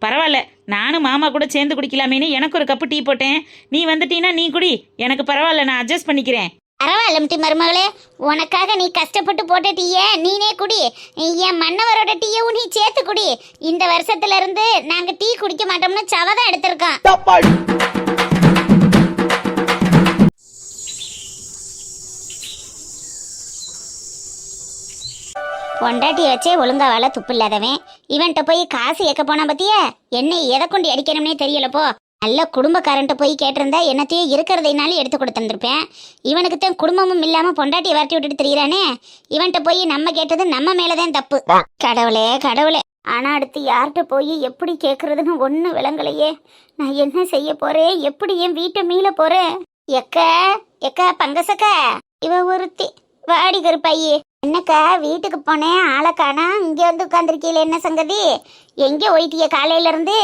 பரவாயில்ல, நானும் மாமா கூட சேர்ந்து குடிக்கலாமேன்னு எனக்கு ஒரு கப்பு டீ போட்டேன். நீ வந்துட்டீன்னா நீ குடி, எனக்கு பரவாயில்ல, நான் அட்ஜஸ்ட் பண்ணிக்கிறேன். பரவாயில்ல முட்டி மருமகளே, உனக்காக நீ கஷ்டப்பட்டு போட்ட டீயை நீனே குடி. என் மன்னவரோட டீயும் நீ சேர்த்து குடி. இந்த வருஷத்துல இருந்து நாங்க டீ குடிக்க மாட்டோம்னு சவதான் எடுத்திருக்கோம். பொண்டாட்டியை வச்சே ஒழுங்கா வாழ துப்பு இல்லாதவன் இவன்கிட்ட போய் காசு ஏக்க போனா பத்தியா, என்னை எதை கொண்டு அடிக்கணும்னே தெரியலப்போ. நல்ல குடும்பக்காரன்ட்ட போய் கேட்டிருந்தா என்னத்தையும் இருக்கிறதைனாலும் எடுத்து கொடுத்துருப்பேன். இவனுக்கு தான் குடும்பமும் இல்லாம பொண்டாட்டியை வரட்டி விட்டுட்டு தெரியுறானே. இவன்கிட்ட போய் நம்ம கேட்டது நம்ம மேலதான் தப்பு. கடவுளே கடவுளே, ஆனா அடுத்து யார்கிட்ட போய் எப்படி கேட்கறதுன்னு ஒண்ணு விளங்கலையே. நான் என்ன செய்ய போறேன், எப்படி என் வீட்டை மீள போறேன்? எக்கா எக்கா பங்கசக்கா, இவ ஒருத்தி வாடி கருப்பாயி. என்னக்கா வீட்டுக்கு போனேன், ஆளை காணா, இங்க வந்து உட்காந்துருக்கீல, என்ன சங்கதி? எங்க போயிட்டிய காலையில இருந்து?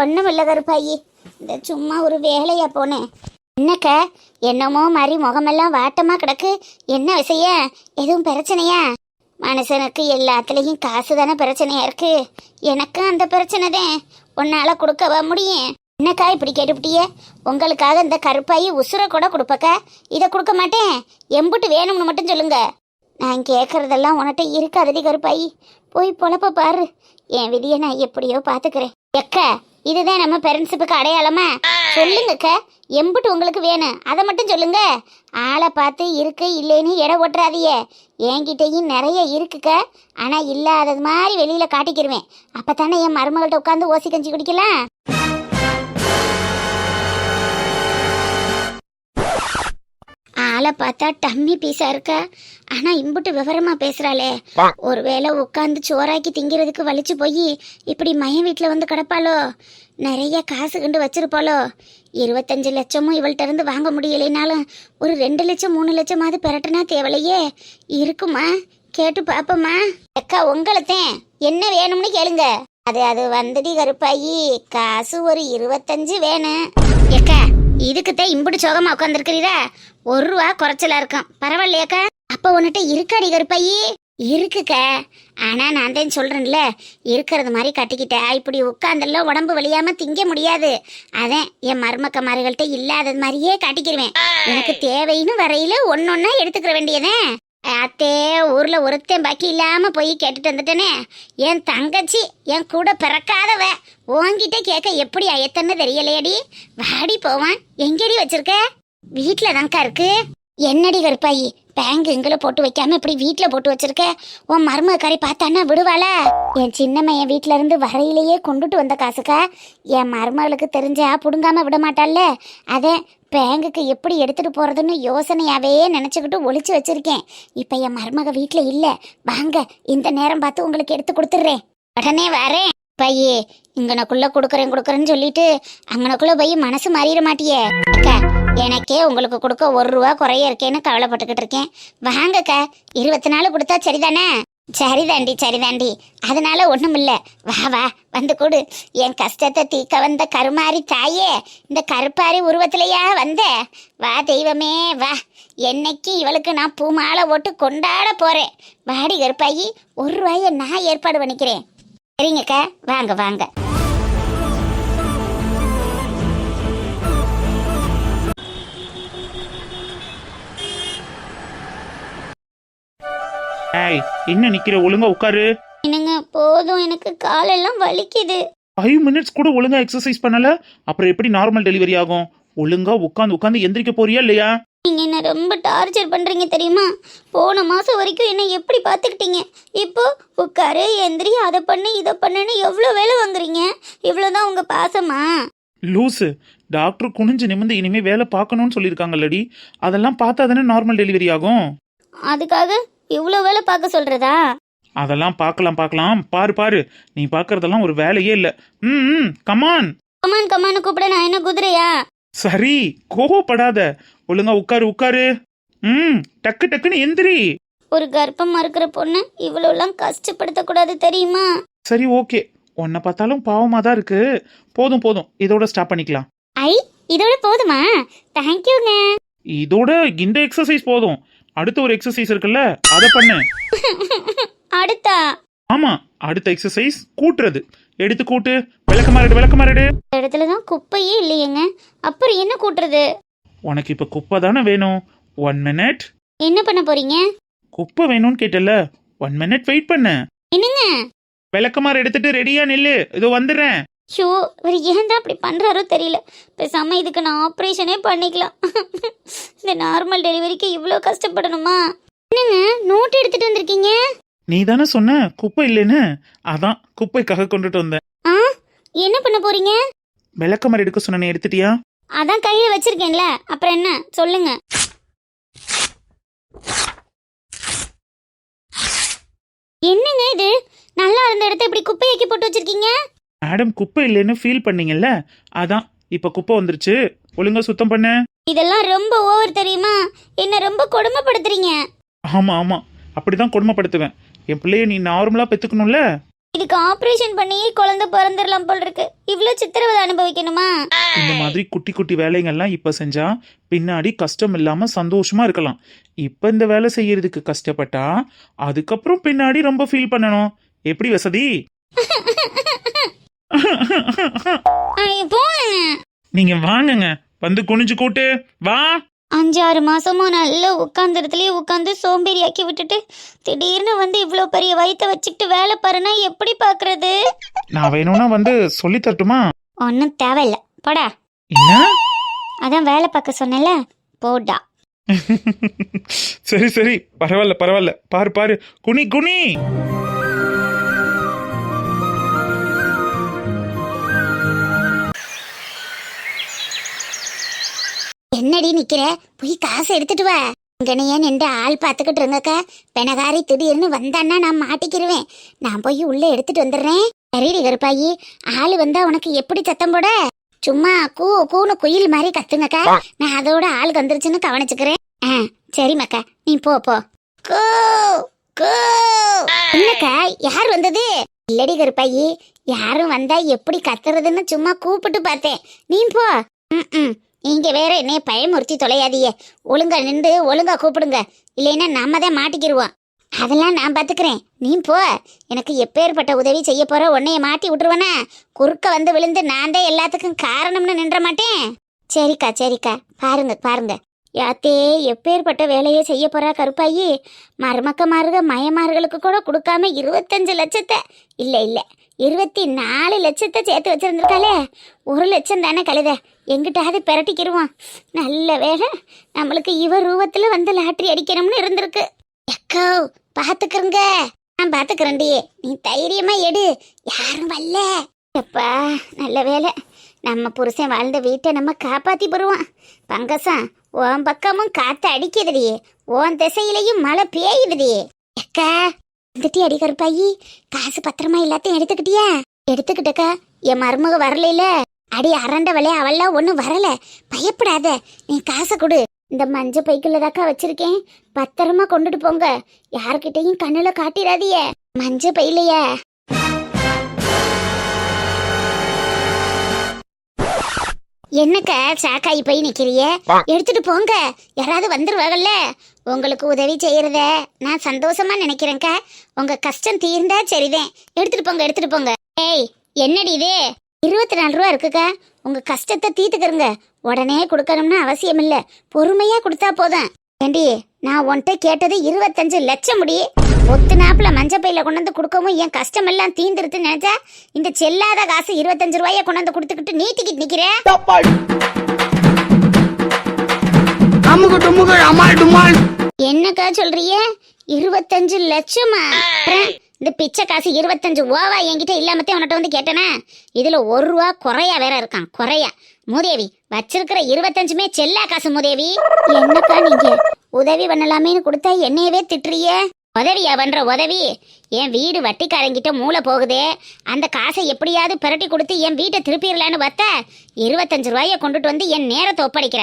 ஒண்ணும் இல்ல கருப்பாயி, இந்த சும்மா ஒரு வேலையா போனேன். என்னக்கா என்னமோ மாதிரி முகமெல்லாம் வாட்டமா கிடக்கு, என்ன விஷயம்? எதுவும் பிரச்சனையா? மனுஷனுக்கு எல்லாத்துலயும் காசு தானே பிரச்சனையா இருக்கு. எனக்கும் அந்த பிரச்சனை தான். உன்னால கொடுக்கவா முடியும்? என்னக்கா இப்படி கேட்டுப்பிட்டிய? உங்களுக்காக இந்த கருப்பாயி உசுரை கூட கொடுப்பக்கா, இதை கொடுக்க மாட்டேன். எம்புட்டு வேணும்னு மட்டும் சொல்லுங்க. நான் கேட்கறதெல்லாம் உன்கிட்ட இருக்காதடி கருப்பாயி, போய் பொழப்ப பாரு. என் விதியை நான் எப்படியோ பாத்துக்கிறேன். எக்கா இதுதான் நம்ம பேரண்ட்ஸுக்கு அடையாளமா? சொல்லுங்கக்கா, எம்புட்டு உங்களுக்கு வேணும் அதை மட்டும் சொல்லுங்க. ஆளை பார்த்து இருக்கு இல்லைன்னு எடை ஓட்டுறாதிய. என்கிட்டையும் நிறைய இருக்குக்கா, ஆனா இல்லாதது மாதிரி வெளியில காட்டிக்கிருவேன். அப்பதானே என் மருமகள்கிட்ட உட்காந்து ஓசி கஞ்சி குடிக்கலாம். ஆளை பார்த்தா டம்மி பீஸா இருக்கா, ஆனா இம்புட்டு விவரமா பேசுறாளே. ஒருவேளை உட்காந்து சோறாக்கி திங்கிறதுக்கு வலிச்சு போய் இப்படி மையம் வீட்டுல வந்து கிடப்பாளோ? நிறைய காசு கண்டு வச்சிருப்பாளோ? 25 லட்சமும் இவள்கிட்ட இருந்து வாங்க முடியலைனாலும் ஒரு 2 லட்சம் 3 லட்சமாவது பெறட்டுனா தேவலையே. இருக்குமா? கேட்டு பாப்போமா? அக்கா உங்களைத்தேன் என்ன வேணும்னு கேளுங்க. அது வந்துடி கருப்பாயி, காசு ஒரு 25 வேணும். எக்கா இதுக்குத்தான் இம்புட்டு சோகமா உட்காந்துருக்கிறீரா? 1 ரூபா குறைச்சலா இருக்கும், பரவாயில்லையாக்கா? அப்ப உன்கிட்ட இருக்காடி கருப்பாயி? இருக்குக்கா, ஆனா நான் தான் சொல்றேன்ல, இருக்கிறது மாதிரி கட்டிக்கிட்ட இப்படி உட்காந்தெல்லாம் உடம்பு வலியாம திங்க முடியாது. அதான் என் மருமக்கமார்கள்ட்ட இல்லாதது மாதிரியே காட்டிக்கிருவேன். எனக்கு தேவைன்னு வரையில ஒன்னொன்னா எடுத்துக்கிற வேண்டியதேன். அத்தே ஊர்ல ஒருத்தன் பாக்கி இல்லாம போய் கேட்டுட்டு வந்துட்டேனே. என் தங்கச்சி என் கூட பிறக்காதவ உன்கிட்ட கேட்க எப்படி அயத்தன்னு தெரியலையடி. வாடி போவான். எங்கடி வச்சிருக்க? வீட்டுல தான்க்கா இருக்கு. என்னடி கருப்பாயி, பேங்க் எங்களை போட்டு வைக்காம இப்படி வீட்டுல போட்டு வச்சிருக்க? உன் மருமக்காரி பார்த்தானா விடுவாளா? என் சின்னம்மையன் வீட்டுல இருந்து வரையிலேயே கொண்டுட்டு வந்த காசுக்கா. என் மருமகளுக்கு தெரிஞ்சா புடுங்காம விட மாட்டாள்ல. அதே பேங்குக்கு எப்படி எடுத்துட்டு போறதுன்னு யோசனையாவே நினைச்சுக்கிட்டு ஒளிச்சு வச்சிருக்கேன். இப்ப என் மருமக வீட்டுல இல்ல, வாங்க இந்த நேரம் பார்த்து உங்களுக்கு எடுத்து கொடுத்துட்றேன். உடனே வரேன். பையே இங்கனக்குள்ள கொடுக்குறேன்னு சொல்லிட்டு அங்கனக்குள்ள போய் மனசு மாறிட மாட்டியே. அக்கா எனக்கே உங்களுக்கு கொடுக்க 1 ரூபா குறைய இருக்கேன்னு கவலைப்பட்டுக்கிட்டு இருக்கேன். வாங்கக்கா, 24 கொடுத்தா சரிதானே? சரிதாண்டி, அதனால ஒண்ணும் இல்ல. வா வந்து கொடு. என் கஷ்டத்தை தீக்க வந்த கருமாரி தாயே, இந்த கருப்பாரி உருவத்திலையா வந்த? வா தெய்வமே வா. என்னைக்கு இவளுக்கு நான் பூ மாலை போட்டு கொண்டாட போறேன். வாடி கருப்பாயி, 1 ரூபாய நான் ஏற்பாடு பண்ணிக்கிறேன். சரிங்கக்கா, வாங்க. ஏய் என்ன நிக்கிற? ஒழுங்கா உட்காரு. என்னங்க போதும், எனக்கு காலெல்லாம் வலிக்குது. 5 மினிட்ஸ் கூட ஒழுங்கா எக்ஸசைஸ் பண்ணல, அப்புறம் எப்படி நார்மல் டெலிவரி ஆகும்? ஒழுங்கா உட்காந்து எந்திரிக்க போறியா இல்லையா? நீங்க என்ன ரொம்ப டார்ச்சர் பண்றீங்க தெரியுமா? போன மாசம் வரைக்கும் என்ன எப்படி பாத்துக்கிட்டீங்க, இப்போ உட்காரு எந்திரி அதை பண்ணு இதை பண்ணுன்னு எவ்வளவு வேலை வாங்குறீங்க. இவ்வளவுதான் உங்க பாசமா? லூசு, டாக்டர் குனிஞ்சு நிமிந்து இனிமே வேலை பார்க்கணும்னு சொல்லியிருக்காங்கல்லடி. அதெல்லாம் பார்த்தா தானே நார்மல் டெலிவரி ஆகும். அதுக்காக இவ்வளவு வேலை பார்க்க சொல்றதா? அதெல்லாம் பார்க்கலாம். பாரு நீ பார்க்கறதெல்லாம் ஒரு வேலையே இல்ல. கமான் கூப்பிட நான் என்ன குதிரையா? சரி கோவப்படாத, ஒழுங்கா உட்காரு. டக்குன்னு எந்திரி. ஒரு கர்ப்பமா இருக்கிற பொண்ணு இவ்வளவு எல்லாம் கஷ்டப்படுத்த கூடாது தெரியுமா? சரி ஓகே, உன்னை பார்த்தாலும் பாவமா தான் இருக்கு. போதும் இதோட ஸ்டாப் பண்ணிக்கலாம். இதோட போதுமா? தேங்க்யூங்க. இதோட இந்த எக்ஸசைஸ் போதும். அடுத்த ஒரு எக்ஸசைஸ் இருக்குல்ல, அதை பண்ணு. அடுத்தா? ஆமா, அடுத்த எக்ஸசைஸ் கூட்டுறது. எடுத்து கூட்டு. விளக்கமாறடு. இந்த இடத்துல தான் குப்பையே இல்லையேங்க, அப்புறம் என்ன கூட்டுறது? உனக்கு இப்ப குப்பை தானே வேணும். 1 minute. என்ன பண்ண போறீங்க? குப்பை வேணும்னு கேட்டல, 1 minute வெயிட் பண்ண. என்னங்க? விளக்கமாறு எடுத்துட்டு ரெடியா நில்லு, இதோ வந்துடுறேன். ஷோ, இவர் ஏன் தான் அப்படி பண்றாரோ தெரியல. பேசாம இதுக்கு நான் ஆப்ரேஷனே பண்ணிக்கலாம். இந்த நார்மல் டெலிவரிக்கு இவ்வளோ கஷ்டப்படணுமா? என்னங்க நோட் எடுத்துட்டு வந்திருக்கீங்க? நீ தானே சொன்ன குப்பை இல்லைன்னு, அதான் குப்பைக்காக கொண்டுட்டு வந்தேன். ஆ, என்ன பண்ண போறீங்க? விளக்கமாறு எடுக்க சொன்ன, எடுத்துட்டியா? அதான் கையில வச்சிருக்கேன்ல, அப்புறம் என்ன சொல்லுங்க. என்னங்க இது, நல்லா இருந்த இடத்த இப்படி குப்பையாக்கி போட்டு வச்சிருக்கீங்க? மேடம் குப்பை இல்லைன்னு ஃபீல் பண்ணீங்கல்ல, அதான் இப்ப குப்பை வந்துருச்சு, ஒழுங்கா சுத்தம் பண்ண. இதெல்லாம் ரொம்ப ஓவர் தெரியுமா? என்ன ரொம்ப கொடுமைப்படுத்துறீங்க. ஆமா அப்படிதான் கொடுமைப்படுத்துவேன். என் பிள்ளைய நீ நார்மலா பெத்துக்கணும்ல. இதுக்கு ஆபரேஷன் பண்ணி குழந்தை பிறந்துடலாம் போல் இருக்கு. இவ்வளவு சித்திரவதை அனுபவிக்கணுமா? இந்த மாதிரி குட்டி குட்டி வேலைகள்லாம் இப்ப செஞ்சா பின்னாடி கஷ்டம் இல்லாம சந்தோஷமா இருக்கலாம். இப்ப இந்த வேலை செய்யறதுக்கு கஷ்டப்பட்டா அதுக்கப்புறம் பின்னாடி ரொம்ப ஃபீல் பண்ணணும். எப்படி வசதி? போங்க. நீங்க வாங்குங்க, வந்து குனிஞ்சு கூட்டு வா. 5-6 மாசமும் நல்லா உட்கார்ந்த இடத்துலயே உட்காந்து சோம்பேறியாக்கி விட்டுட்டு திடீர்னு வந்து இவ்வளோ பெரிய வயித்தை வச்சுக்கிட்டு வேலை பாருன்னா எப்படி பாக்குறது? நான் வேணும்னா வந்து சொல்லி தரட்டுமா? ஒன்னும் தேவையில்ல, போடா. என்ன? அதான் வேலை பார்க்க சொன்னல, போடா. சரி பரவாயில்ல. பாரு குனி. என்னடி நிக்கிற, போய் காசு எடுத்துட்டு வா. இங்கனையே நின்று ஆள் பார்த்துக்கிட்டு இருங்கக்கா. பெனகாரி திடீர்னு வந்தான்னா நான் மாட்டிக்கிருவேன். நான் போய் உள்ள எடுத்துட்டு வந்துடுறேன். சரிடி கருப்பாயி, ஆள் வந்தா உனக்கு எப்படி சத்தம் போட? சும்மா கூன்னு குயில் மாதிரி கத்துங்கக்கா. நான் அதோட ஆள் வந்துருச்சுன்னு கவனிச்சுக்கிறேன். சரி மக்கா, நீ போ. என்னக்கா, யார் வந்தது? இல்லடி கருப்பாயி, யாரும் வந்தா எப்படி கத்துறதுன்னு சும்மா கூப்பிட்டு பார்த்தேன். நீ போ. நீங்க வேற என்னைய பயமுறுத்தி தொலையாதியே. ஒழுங்கா நின்று ஒழுங்கா கூப்பிடுங்க, இல்லைன்னா நம்ம தான் மாட்டிக்கிருவோம். அதெல்லாம் நான் பாத்துக்கிறேன், நீ போ. எனக்கு எப்பேற்பட்ட உதவி செய்ய போற உன்னைய மாட்டி விட்டுருவனா? குறுக்க வந்து விழுந்து நான் தான் எல்லாத்துக்கும் காரணம்னு நின்ற மாட்டேன். சரிக்கா, பாருங்க. யாத்தே, எப்பேற்பட்ட வேலையை செய்ய போறா கருப்பாயி. மருமக்கமாருக மயமார்களுக்கு கூட கொடுக்காம 25 லட்சத்தை இல்ல 24 லட்சத்தை சேர்த்து வச்சிருந்திருக்காளே. 1 லட்சம் தானே கழுத, எங்கிட்டாவது பெரட்டிக்கிருவான். நல்ல வேலை நம்மளுக்கு இவ ரூபத்துல வந்து லாட்டரி அடிக்கணும்னு இருந்திருக்கு. எக்கோ, பாத்துக்கிறங்க. நான் பாத்துக்கிறேன்டி, நீ தைரியமா எடு, யாரும் வரல. எப்பா நல்ல வேலை, நம்ம புருஷன் வாழ்ந்த வீட்டை நம்ம காப்பாத்தி போடுவான். பங்கசம், உன் பக்கமும் காத்து அடிக்குதுடி, உன் திசையிலையும் மழை பெய்யுதுடி. எக்கா, வந்துட்டி அடி கருப்பாயி, காசு பத்திரமா எல்லாத்தையும் எடுத்துக்கிட்டியா? எடுத்துக்கிட்டக்கா, என் மருமக வரல. அடி அரண்டவளே, அவள்லாம் ஒன்றும் வரல, பயப்படாத, நீ காசை கொடு. இந்த மஞ்ச பைக்குள்ளதாக்கா வச்சிருக்கேன், பத்திரமா கொண்டுட்டு போங்க. யாருக்கிட்டையும் கண்ணுல காட்டிடாதிய. மஞ்ச பையிலையா? என்னக்கா சாக்காயி போய் நிக்கிறிய? எடுத்துட்டு போங்க, யாராவது வந்துருவாங்கல்ல. உங்களுக்கு உதவி செய்யறத நான் சந்தோஷமா நினைக்கிறேன்க்கா. உங்க கஷ்டம் தீர்ந்தா சரிதான். எடுத்துட்டு போங்க. ஏய், என்னடி இது? 24 ரூபா இருக்குக்கா, உங்க கஷ்டத்தை தீர்த்துக்கிறங்க. உடனே கொடுக்கணும்னு அவசியம் இல்ல, பொறுமையா கொடுத்தா போதும். ஏண்டி, நான் உன்கிட்ட கேட்டது 25 லட்சம் முடி. ஒத்து நாப்புல மஞ்சப்பையில கொண்டாந்து கொடுக்கவும் என் கஷ்டம் எல்லாம் தீந்துருத்து நினைச்சா இந்த செல்லாத காசு 25 ரூபாய கொண்டாந்து கொடுத்துக்கிட்டு நீட்டிக்கிட்டு நிக்கிறேன். என்னக்கா சொல்றிய? 25 லட்சமா? இந்த பிச்சை காசு 25 ஓவா என்கிட்ட இல்லாமத்தே உன்கிட்ட வந்து கேட்டனா? இதுல 1 ரூபா குறையா வேற இருக்கான். குறையா மூதேவி, வச்சிருக்கிற 25மே செல்லா காசு மூதேவி. என்னக்கா நீங்க உதவி பண்ணலாமேன்னு கொடுத்தா என்னையவே திட்டுறிய? உதவியா பண்ற உதவி? என் வீடு வட்டிக்காரங்கிட்ட மூளை போகுதே, அந்த காசை எப்படியாவது பிரட்டி கொடுத்து என் வீட்டை திருப்பிடலான்னு பார்த்தா 25 ரூபாய கொண்டுட்டு வந்து என் நேரத்தை ஒப்படைக்கிற.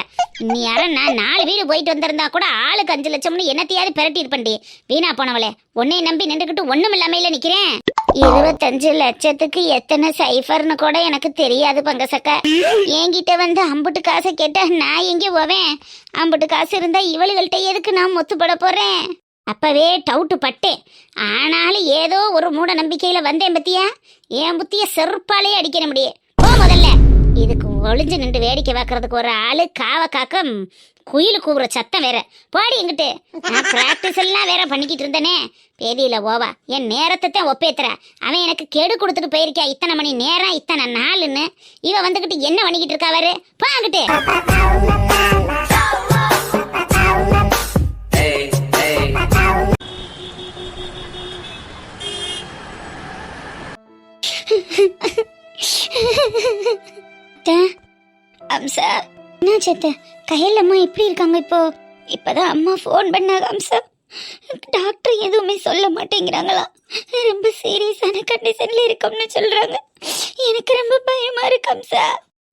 நீ யாரும் நான் 4 வீடு போயிட்டு வந்திருந்தா கூட ஆளுக்கு 5 லட்சம்னு என்னத்தையாவது பிரட்டி இருப்பண்டி. வீணா போனவளே, உன்னை நம்பி நின்றுக்கிட்டு ஒண்ணும் இல்லாமையில நிக்கிறேன். 25 லட்சத்துக்கு எத்தனை சைஃபர்னு கூட எனக்கு தெரியாது பங்கசக்கா. என்கிட்ட வந்து அம்புட்டு காசை கேட்டா நான் எங்கே போவேன்? அம்புட்டு காசு இருந்தா இவளுகள்கிட்ட எதுக்கு நான் முத்துப்பட போறேன்? அப்பவே டவுட்டு பட்டேன். ஆனாலும் ஏதோ ஒரு மூட நம்பிக்கையில வந்தேன் பத்தியா. என் புத்திய செருப்பாலே அடிக்கிற முடியே. போ முதல்ல. இதுக்கு ஒளிஞ்சு நின்று வேடிக்கை பார்க்கறதுக்கு ஒரு ஆளு காவ காக்க குயில் கூவுற சத்தம் வேற. போடி எங்கிட்டு. நான் பிராக்டிஸ் எல்லாம் வேற பண்ணிக்கிட்டு இருந்தேனே. பேதியில ஓவா என் நேரத்தை தான் ஒப்பேத்துற. அவன் எனக்கு கெடு கொடுத்துட்டு போயிருக்கா. இத்தனை மணி நேரம் இத்தனை நாளுன்னு இவ வந்துகிட்டு என்ன பண்ணிக்கிட்டு இருக்கா வேறு. போங்கிட்டு. அம்சா என்னாச்சு? கையில் அம்மா எப்படி இருக்காங்க இப்போ? இப்பதான் அம்மா ஃபோன் பண்ணாங்க அம்சா. டாக்டர் எதுவுமே சொல்ல மாட்டேங்கிறாங்களா. ரொம்ப சீரியஸான கண்டிஷன்ல இருக்கோம்னு சொல்றாங்க. எனக்கு ரொம்ப பயமா இருக்கு அம்சா.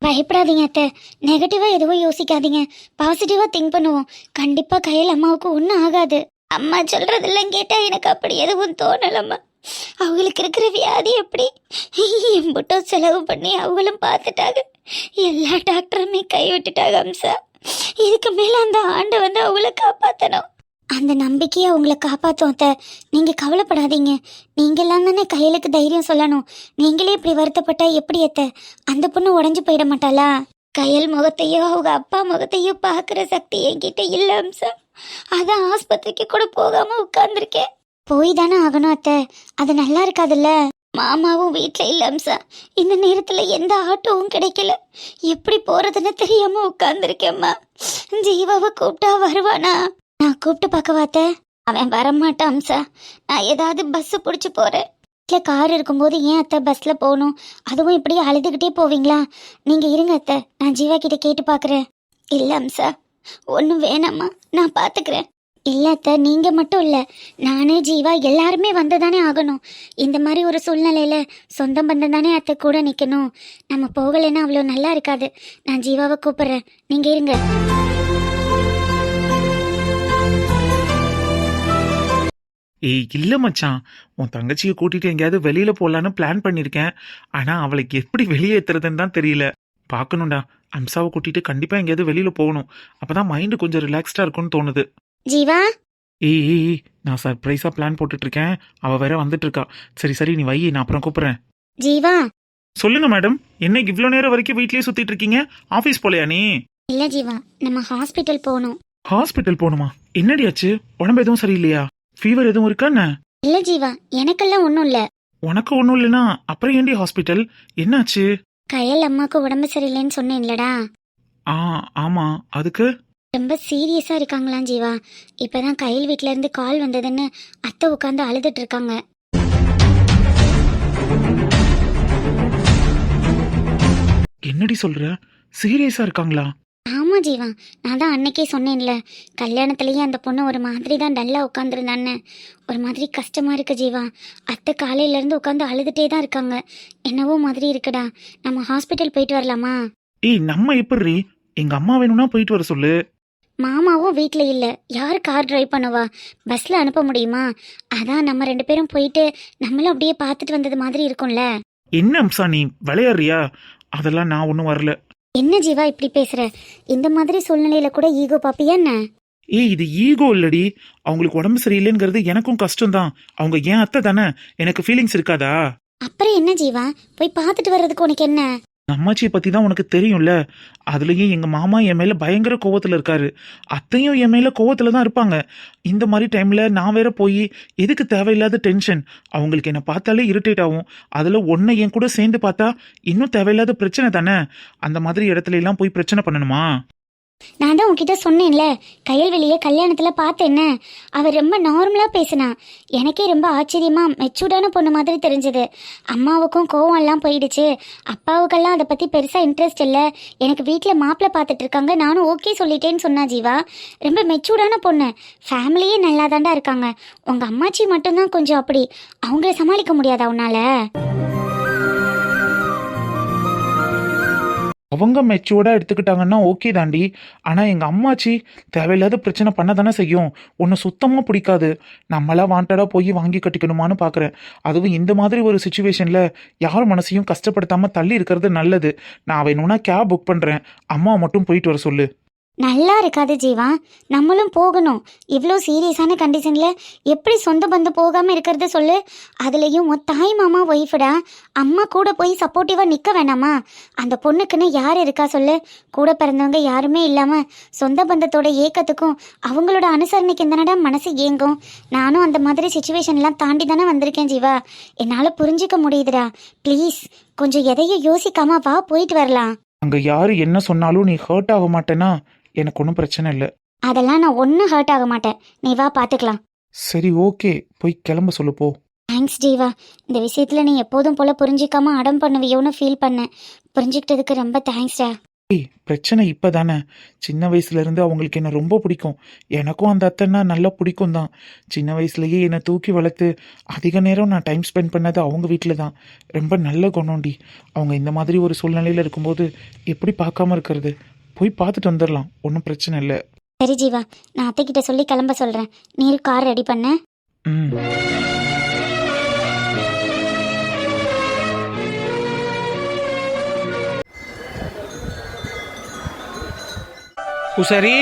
பயப்படாதீங்க அத்தை. நெகட்டிவா எதுவும் யோசிக்காதீங்க. பாசிட்டிவா திங்க் பண்ணுவோம். கண்டிப்பா கையில் அம்மாவுக்கு ஒன்றும் ஆகாது. அம்மா சொல்றதெல்லாம் கேட்டா எனக்கு அப்படி எதுவும் தோணலம்மா. அவங்களுக்கு இருக்கிற வியாதி எப்படி எம்பிட்டோ செலவு பண்ணி அவங்களும் பார்த்துட்டாங்க. எல்லா டாக்டருமே கை விட்டுட்டாங்க அம்சா. இதுக்கு மேல அந்த ஆண்டை வந்து அவங்கள காப்பாற்றணும். அந்த நம்பிக்கையை அவங்கள காப்பாற்றும் அத்தை. நீங்க கவலைப்படாதீங்க. நீங்கெல்லாம் தானே கையிலுக்கு தைரியம் சொல்லணும். நீங்களே இப்படி வருத்தப்பட்டா எப்படி அத்தை? அந்த பொண்ணு உடஞ்சு போயிட மாட்டாளா? கையல் முகத்தையோ அவங்க அப்பா முகத்தையோ பார்க்குற சக்தி என்கிட்ட இல்லை அம்சா. அதான் ஆஸ்பத்திரிக்கு கூட போகாம உட்கார்ந்துருக்கேன். போய் தானே ஆகணும் அத்தை. அது நல்லா இருக்காதுல்ல. மாமாவும் வீட்டில் இல்லை அம்சா. இந்த நேரத்தில் எந்த ஆட்டோவும் கிடைக்கல. எப்படி போறதுன்னு தெரியாம உட்கார்ந்துருக்கேம்மா. ஜீவாவை கூப்பிட்டா வருவானா? நான் கூப்பிட்டு பார்க்கவா அத்தை? அவன் வரமாட்டான் அம்சா. நான் ஏதாவது பஸ் பிடிச்சி போறேன். வீட்டில் கார் இருக்கும்போது ஏன் அத்தை பஸ்ல போகணும்? அதுவும் இப்படி அழுதுகிட்டே போவீங்களா? நீங்க இருங்க அத்தை, நான் ஜீவா கிட்ட கேட்டு பார்க்குறேன். இல்லை அம்சா, ஒன்றும் வேணாம்மா, நான் பார்த்துக்கிறேன். இல்லை அத்தை, நீங்கள் மட்டும் இல்லை, நானே ஜீவா எல்லாருமே வந்து தானே ஆகணும். இந்த மாதிரி ஒரு சூழ்நிலையில் சொந்தம் பந்தம் தானே அத்தை கூட நிற்கணும். நம்ம போகலைன்னா அவ்வளோ நல்லா இருக்காது. நான் ஜீவாவை கூப்பிட்றேன், நீங்கள் இருங்க. ஏய் இல்லை மச்சான், உன் தங்கச்சியை கூட்டிட்டு எங்கேயாவது வெளியில போகலான்னு பிளான் பண்ணியிருக்கேன். ஆனா அவளுக்கு எப்படி வெளியேற்றுறதுன்னு தான் தெரியல. பார்க்கணும்டா, அம்சாவை கூட்டிட்டு கண்டிப்பா எங்கேயாவது வெளியில போகணும். அப்பதான் மைண்டு கொஞ்சம் ரிலாக்ஸ்டா இருக்கும்னு தோணுது. ஜீவா, ஏய் ஏய் ஏய், நான் சர்ப்ரைஸா பிளான் போட்டுட்டு இருக்கேன். அவ வேற வந்துட்டு இருக்கா. சரி சரி, நீ வை, நான் அப்புறம் கூப்பிடுறேன். ஜீவா. சொல்லுங்க மேடம், என்னைக்கு இவ்வளோ நேரம் வரைக்கும் வீட்லயே சுத்திட்டு இருக்கீங்க? ஆபீஸ் போலையா நீ? இல்லை ஜீவா, நம்ம ஹாஸ்பிட்டல் போகணும். ஹாஸ்பிட்டல் போகணுமா? என்னடி ஆச்சு? உடம்பு எதுவும் சரியில்லையா? ஃபீவர் எதுவும் இருக்கா என்ன? இல்லை ஜீவா, எனக்கெல்லாம் ஒன்றும் இல்லை. உனக்கு ஒன்றும் இல்லைனா அப்புறம் ஏண்டி ஹாஸ்பிட்டல்? என்னாச்சு? கையல் அம்மாவுக்கு உடம்பு சரியில்லைன்னு சொன்னேன்லடா. ஆ ஆமா, அதுக்கு ரொம்ப சீரியஸா இருக்காங்களாம் ஜீவா. இப்பதான் கையில் வீட்ல இருந்து கால் வந்ததுன்னு அத்தை உட்காந்து அழுதுட்டு இருக்காங்க. என்னடி சொல்ற? சீரியஸா இருக்காங்களா? ஆமா ஜீவா, நான் தான் அன்னைக்கே சொன்னேன்ல, கல்யாணத்துலயே அந்த பொண்ணு ஒரு மாதிரி தான் டல்லா உட்காந்துருந்தான்னு. ஒரு மாதிரி கஷ்டமா இருக்கு ஜீவா. அத்தை காலையில இருந்து உட்காந்து அழுதுட்டே தான் இருக்காங்க. என்னவோ மாதிரி இருக்குடா. நம்ம ஹாஸ்பிட்டல் போயிட்டு வரலாமா? ஏய், நம்ம எப்படி? எங்க அம்மா வேணும்னா போயிட்டு வர சொல்லு. மாமாவும் வீட்ல இல்ல, யார் கார் டிரைவ் பண்ணுவா? பஸ்ல அனுப்ப முடியுமா? அதான் நம்ம 2 பேரும் போயிட்டு நம்மளும் அப்படியே பார்த்துட்டு வந்தது மாதிரி இருக்கும்ல. என்ன அம்சா, நீ விளையாடுறியா? அதெல்லாம் நான் ஒன்றும் வரல. என்ன ஜீவா இப்படி பேசுற? இந்த மாதிரி சூழ்நிலையில கூட ஈகோ பாப்பியா என்ன? ஏய், இது ஈகோ இல்லடி. அவங்களுக்கு உடம்பு சரியில்லைங்கிறது எனக்கும் கஷ்டம்தான். அவங்க ஏன் அத்தை தானே, எனக்கு ஃபீலிங்ஸ் இருக்காதா? அப்புறம் என்ன ஜீவா, போய் பார்த்துட்டு வர்றதுக்கு உனக்கு என்ன? அம்மாச்சியை பத்தி தான் உனக்கு தெரியும்ல. அதுலயும் எங்க மாமா என் மேல பயங்கர கோவத்துல இருக்காரு. அத்தையும் என் மேல கோவத்துல தான் இருப்பாங்க. இந்த மாதிரி டைம்ல நான் வேற போய் எதுக்கு தேவையில்லாத டென்ஷன்? அவங்களுக்கு என்ன பார்த்தாலே இரிட்டேட் ஆகும். அதுல ஒன்ன என் கூட சேர்ந்து பார்த்தா இன்னும் தேவையில்லாத பிரச்சனை தானே. அந்த மாதிரி இடத்துல எல்லாம் போய் பிரச்சனை பண்ணணுமா? நான் தான் உன்கிட்ட சொன்னேன்ல, கையல்வெளியே கல்யாணத்துல பார்த்தேன்ன. அவ ரொம்ப நார்மலா பேசினா. எனக்கே ரொம்ப ஆச்சரியமா மெச்சூர்டான பொண்ணு மாதிரி தெரிஞ்சது. அம்மாவுக்கும் கோவம் எல்லாம் போயிடுச்சு. அப்பாவுக்கெல்லாம் அதை பத்தி பெருசா இன்ட்ரெஸ்ட் இல்லை. எனக்கு வீட்டுல மாப்பிள்ளை பார்த்துட்டு இருக்காங்க, நானும் ஓகே சொல்லிட்டேன்னு சொன்னா ஜீவா. ரொம்ப மெச்சூர்டான பொண்ணு. ஃபேமிலியே நல்லா தாண்டா இருக்காங்க. உங்க அம்மாச்சி மட்டும்தான் கொஞ்சம் அப்படி. அவங்கள சமாளிக்க முடியாதா உன்னால? அவங்க மெச்சூர்டா எடுத்துக்கிட்டாங்கன்னா ஓகே தாண்டி. ஆனா எங்க அம்மாச்சி தேவையில்லாத பிரச்சனை பண்ண தானே செய்யும். ஒன்னு சுத்தமா பிடிக்காது. நம்மளா வாண்டடா போய் வாங்கி கட்டிக்கணுமான்னு பாக்குறேன். அதுவும் இந்த மாதிரி ஒரு சுச்சுவேஷன்ல யார் மனசையும் கஷ்டப்படுத்தாம தள்ளி இருக்கிறது நல்லது. நான் வேணும்னா கேப் புக் பண்றேன், அம்மா மட்டும் போயிட்டு வர சொல்லு. நல்லா இருக்காது ஜீவா. நம்மளும் போகணும். இவ்வளோ சீரியஸான கண்டிஷனில் எப்படி சொந்த பந்தம் போகாமல் இருக்கிறது சொல்லு. அதுலேயும் உன் தாய் மாமா ஒய்ஃபுடா. அம்மா கூட போய் சப்போர்ட்டிவாக நிற்க வேணாமா? அந்த பொண்ணுக்குன்னு யார் இருக்கா சொல்லு? கூட பிறந்தவங்க யாருமே இல்லாமல் சொந்த பந்தத்தோட ஏக்கத்துக்கும் அவங்களோட அனுசரணைக்கு தானடா மனசு ஏங்கும். நானும் அந்த மாதிரி சுச்சுவேஷன்லாம் தாண்டி தானே வந்திருக்கேன் ஜீவா. என்னால் புரிஞ்சிக்க முடியுதுடா. ப்ளீஸ் கொஞ்சம் எதையும் யோசிக்காம வா, போயிட்டு வரலாம். அங்க யாரு என்ன சொன்னாலும் நீ ஹர்ட் ஆக மாட்டேன்னா எனக்கு ஒன்றும் பிரச்சனை இல்லை. அதெல்லாம் நான் ஒன்றும் ஹர்ட் ஆக மாட்டேன். நீ வா, பார்த்துக்கலாம். சரி ஓகே, போய் கிளம்ப சொல்லு போ. தேங்க்ஸ் ஜீவா. இந்த விஷயத்தில் நீ எப்போதும் போல் புரிஞ்சிக்காம அடம் பண்ணுவியோன்னு ஃபீல் பண்ணேன். புரிஞ்சுக்கிட்டதுக்கு ரொம்ப தேங்க்ஸ்டா. பிரச்சனை இப்பதானே. சின்ன வயசுல இருந்து அவங்களுக்கு என்ன ரொம்ப பிடிக்கும். எனக்கும் அந்த அத்தைன்னா நல்லா பிடிக்கும் தான். சின்ன வயசுலயே என்னை தூக்கி வளர்த்து அதிக நேரம் நான் டைம் ஸ்பெண்ட் பண்ணது அவங்க வீட்டில் தான். ரொம்ப நல்ல குணம்டி. அவங்க இந்த மாதிரி ஒரு சூழ்நிலையில் இருக்கும்போது எப்படி பார்க்காம இருக்கிறது? போய் பார்த்துட்டு வந்துடலாம், ஒன்றும் பிரச்சனை இல்லை. சரி ஜீவா, நான் அத்தைக்கிட்ட சொல்லி கிளம்ப சொல்கிறேன். நீ கார் ரெடி பண்ண. ம். பூசாரி,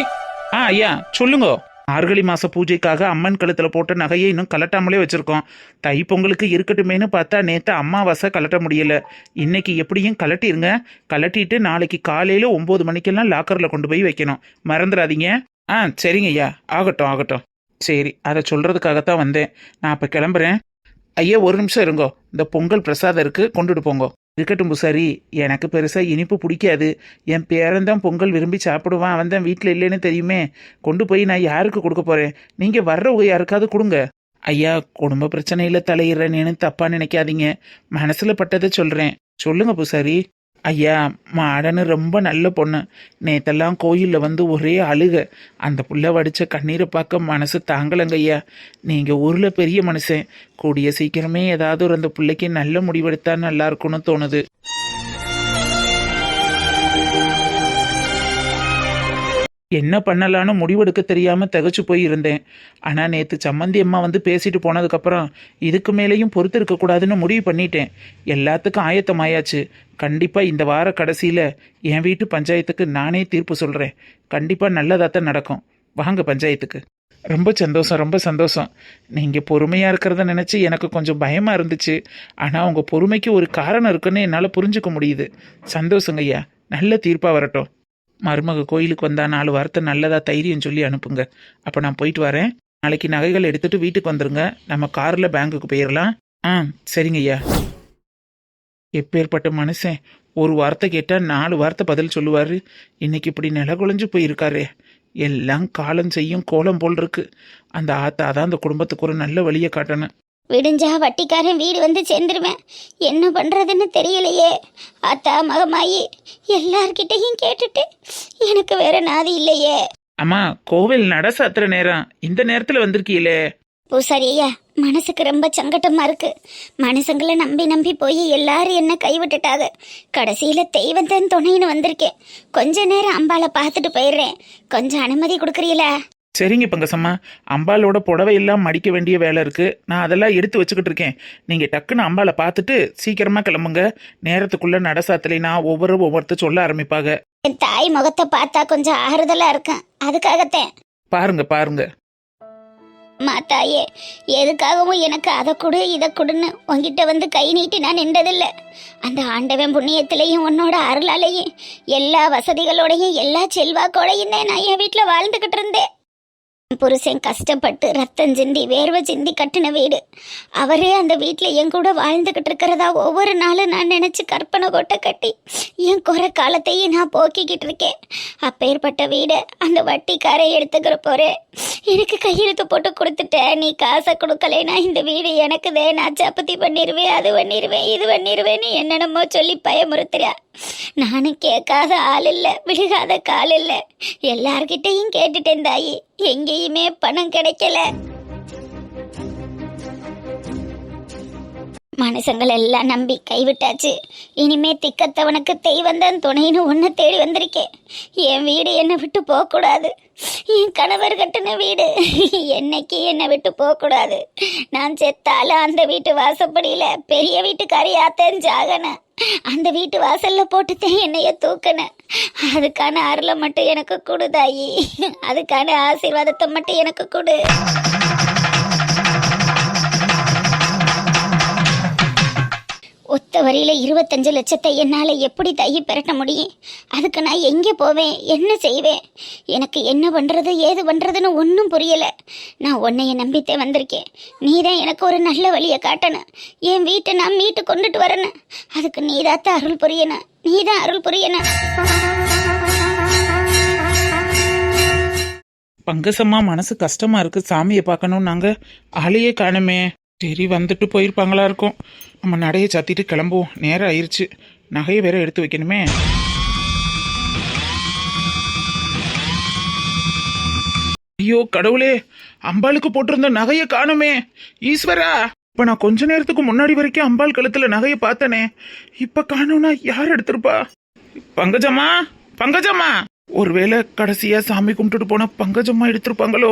ஐயா சொல்லுங்க. மார்கழி மாச பூஜைக்காக அம்மன் கழுத்துல போட்ட நகையை இன்னும் கலட்டாமலே வச்சிருக்கோம். தை பொங்கலுக்கு இருக்கட்டுமேனு பார்த்தா நேற்று அம்மாவாசை கலட்ட முடியல. இன்னைக்கு எப்படியும் கலட்டிருங்க. கலட்டிட்டு நாளைக்கு காலையில 9 மணிக்கெல்லாம் லாக்கர்ல கொண்டு போய் வைக்கணும், மறந்துடாதீங்க. சரிங்க ஐயா, ஆகட்டும் ஆகட்டும். சரி, அதை சொல்றதுக்காகத்தான் வந்தேன். நான் அப்ப கிளம்புறேன். ஐயா ஒரு நிமிஷம் இருங்கோ, இந்த பொங்கல் பிரசாதம் இருக்கு, கொண்டுட்டு போங்க. இருக்கட்டும் பூசாரி, எனக்கு பெருசாக இனிப்பு பிடிக்காது. என் பேரன்தான் பொங்கல் விரும்பி சாப்பிடுவான். அவன் தான் வீட்டில் இல்லைன்னு தெரியுமே. கொண்டு போய் நான் யாருக்கு கொடுக்க போகிறேன்? நீங்கள் வர்றவங்க யாருக்காவது கொடுங்க. ஐயா, குடும்ப பிரச்சனையில் தலையிடுறேன்னு தப்பாக நினைக்காதீங்க. மனசில் பட்டதை சொல்கிறேன். சொல்லுங்க பூசாரி. ஐயா, மாடன்னு ரொம்ப நல்ல பொண்ணு. நேத்தெல்லாம் கோயிலில் வந்து ஒரே அழுக. அந்த புள்ள வடித்த கண்ணீரை பார்க்க மனசு தாங்கலங்க ஐயா. நீங்கள் ஊரில் பெரிய மனுஷன். கூடிய சீக்கிரமே ஏதாவது ஒரு அந்த பிள்ளைக்கு நல்ல முடிவெடுத்தா நல்லா இருக்கும்னு தோணுது. என்ன பண்ணலான்னு முடிவெடுக்க தெரியாமல் திகச்சு போய் இருந்தேன். ஆனால் நேற்று சம்மந்தி அம்மா வந்து பேசிட்டு போனதுக்கப்புறம் இதுக்கு மேலேயும் பொறுத்து இருக்கக்கூடாதுன்னு முடிவு பண்ணிட்டேன். எல்லாத்துக்கும் ஆயத்தமாயாச்சு. கண்டிப்பாக இந்த வார கடைசியில் என் வீட்டு பஞ்சாயத்துக்கு நானே தீர்ப்பு சொல்கிறேன். கண்டிப்பாக நல்லதாகத்தான் நடக்கும். வாங்க பஞ்சாயத்துக்கு. ரொம்ப சந்தோஷம், ரொம்ப சந்தோஷம். நீங்கள் பொறுமையாக இருக்கிறத நினச்சி எனக்கு கொஞ்சம் பயமாக இருந்துச்சு. ஆனால் உங்கள் பொறுமைக்கு ஒரு காரணம் இருக்குன்னு என்னால் புரிஞ்சுக்க முடியுது. சந்தோஷங்க ஐயா, நல்ல தீர்ப்பாக வரட்டும். மருமக கோயிலுக்கு வந்தா 4 வார்த்தை நல்லதா தைரியம் சொல்லி அனுப்புங்க. அப்போ நான் போயிட்டு வரேன். நாளைக்கு நகைகள் எடுத்துட்டு வீட்டுக்கு வந்துருங்க. நம்ம காரில் பேங்குக்கு போயிடலாம். சரிங்க ஐயா. எப்பேற்பட்ட மனுஷன், ஒரு வார்த்தை கேட்டால் 4 வார்த்தை பதில் சொல்லுவார். இன்னைக்கு இப்படி நில குலைஞ்சு போயிருக்காரே. எல்லாம் காலம் செய்யும் கோலம் போல் இருக்கு. அந்த ஆத்தா தான் அந்த குடும்பத்துக்கு ஒரு நல்ல வழியை காட்டணும். விடிஞ்சா வட்டிக்காரன் வீடு வந்து சேர்ந்துருவேன். என்ன பண்ணுறதுன்னு தெரியலையே. அத்தா மகமாயி எல்லார்கிட்டையும் கேட்டுட்டு எனக்கு வேற நாதி இல்லையே. அம்மா, கோவில் நட சாத்துற நேரம், இந்த நேரத்தில் வந்திருக்கீங்களே. பூசாரியா, மனசுக்கு ரொம்ப சங்கட்டமா இருக்கு. மனுஷங்களை நம்பி நம்பி போய் எல்லாரும் என்ன கைவிட்டுட்டாங்க. கடைசியில தெய்வத்தன் துணைன்னு வந்திருக்கேன். கொஞ்ச நேரம் அம்பாளை பார்த்துட்டு போயிடுறேன். கொஞ்சம் அனுமதி கொடுக்குறீங்களா? சரிங்க பங்கசம்மா, அம்பாலோட புடவை எல்லாம் மடிக்க வேண்டிய வேலை இருக்கு. நான் அதெல்லாம் எடுத்து வச்சுக்கிட்டு இருக்கேன். நீங்க டக்குன்னு அம்பாலை பார்த்துட்டு சீக்கிரமா கிளம்புங்க. நேரத்துக்குள்ள நடசாத்தினா ஒவ்வொருத்தர் சொல்ல ஆரம்பிப்பாங்க. என் தாய் முகத்தை பார்த்தா கொஞ்சம் ஆறுதலா இருக்கும், அதுக்காகத்தேன். பாருங்க பாருங்க. மாத்தாயே, எதுக்காகவும் எனக்கு அதை கொடு இதை கொடுன்னு உங்ககிட்ட வந்து கை நீட்டி நான் நின்றதில்லை. அந்த ஆண்டவன் புண்ணியத்திலையும் உன்னோட அருளாலையும் எல்லா வசதிகளோடையும் எல்லா செல்வாக்கோடையும் தான் நான் என் வீட்டில் வாழ்ந்துக்கிட்டு இருந்தேன். புருஷன் கஷ்டப்பட்டு ரத்தம் சிந்தி வேர்வை சிந்தி கட்டின வீடு. அவரே அந்த வீட்டில் என் கூட வாழ்ந்துக்கிட்டு இருக்கிறதா ஒவ்வொரு நாளும் நான் நினச்சி கற்பனை கொட்டை கட்டி என் குறை காலத்தையும் நான் போக்கிக்கிட்டு இருக்கேன். அப்பேற்பட்ட வீடை அந்த வட்டிக்காரை எடுத்துக்கிற போறேன். எனக்கு கையெழுத்து போட்டு கொடுத்துட்டேன். நீ காசை கொடுக்கலைன்னா இந்த வீடு எனக்கு தே, நான் சப்பத்தி பண்ணிடுவேன், அது பண்ணிடுவேன், இது பண்ணிடுவேன்னு என்னென்னமோ சொல்லி பயமுறுத்துறா. நானும் கேட்காத ஆள் இல்லை, விழுகாத கால் இல்லை. எல்லார்கிட்டையும் கேட்டுட்டேன் தாயி, எங்கேயுமே பணம் கிடைக்கல. மனுஷங்கள் எல்லாம் நம்பி கைவிட்டாச்சு. இனிமே திக்கத்தவனுக்கு தெய்வந்தான் துணைன்னு ஒன்று தேடி வந்திருக்கேன். என் வீடு என்னை விட்டு போகக்கூடாது. என் கணவர் கட்டின வீடு என்னைக்கு என்னை விட்டு போகக்கூடாது. நான் செத்தாலும் அந்த வீட்டு வாசப்படியில் பெரிய வீட்டுக்காரியாத்தேன் ஜாகன. அந்த வீட்டு வாசல்ல போட்டுதான் என்னைய தூக்குன. அதுக்கான அருளை மட்டும் எனக்கு கொடு தாயி, அதுக்கான ஆசீர்வாதத்தை மட்டும் எனக்கு கொடு. ஒத்த வரியில 25 லட்சத்தை என்னால எப்படி தாயி பெரட்ட முடியும்? அதுக்கு நான் எங்கே போவேன், என்ன செய்வேன்? எனக்கு என்ன பண்றது ஏது பண்றதுன்னு ஒன்றும் புரியல. நான் உன்னைய நம்பித்தே வந்திருக்கேன். நீதான் எனக்கு ஒரு நல்ல வழியை காட்டணும். என் வீட்டை நான் மீட்டு கொண்டுட்டு வரணும். அதுக்கு நீதாத்த அருள் புரியணும், நீதான் அருள் புரியணும். பங்கசம்மா மனசு கஷ்டமா இருக்கு, சாமியை பார்க்கணும். நாங்க ஆளையே காணுமே. சரி வந்துட்டு போயிருப்பாங்களா இருக்கும். நம்ம நடையை சாத்திட்டு கிளம்புவோம், நேரம் ஆயிருச்சு. நகையை வேற எடுத்து வைக்கணுமே. ஐயோ கடவுளே, அம்பாளுக்கு போட்டிருந்த நகையை காணுமே. ஈஸ்வரா, இப்ப நான் கொஞ்ச நேரத்துக்கு முன்னாடி வரைக்கும் அம்பாள் கழுத்துல நகையை பார்த்தனே, இப்ப காணோம்னா யார் எடுத்திருப்பா? பங்கஜம்மா, பங்கஜம்மா, ஒருவேளை கடைசியா சாமி கும்பிட்டுட்டு போன பங்கஜம்மா எடுத்திருப்பாங்களோ?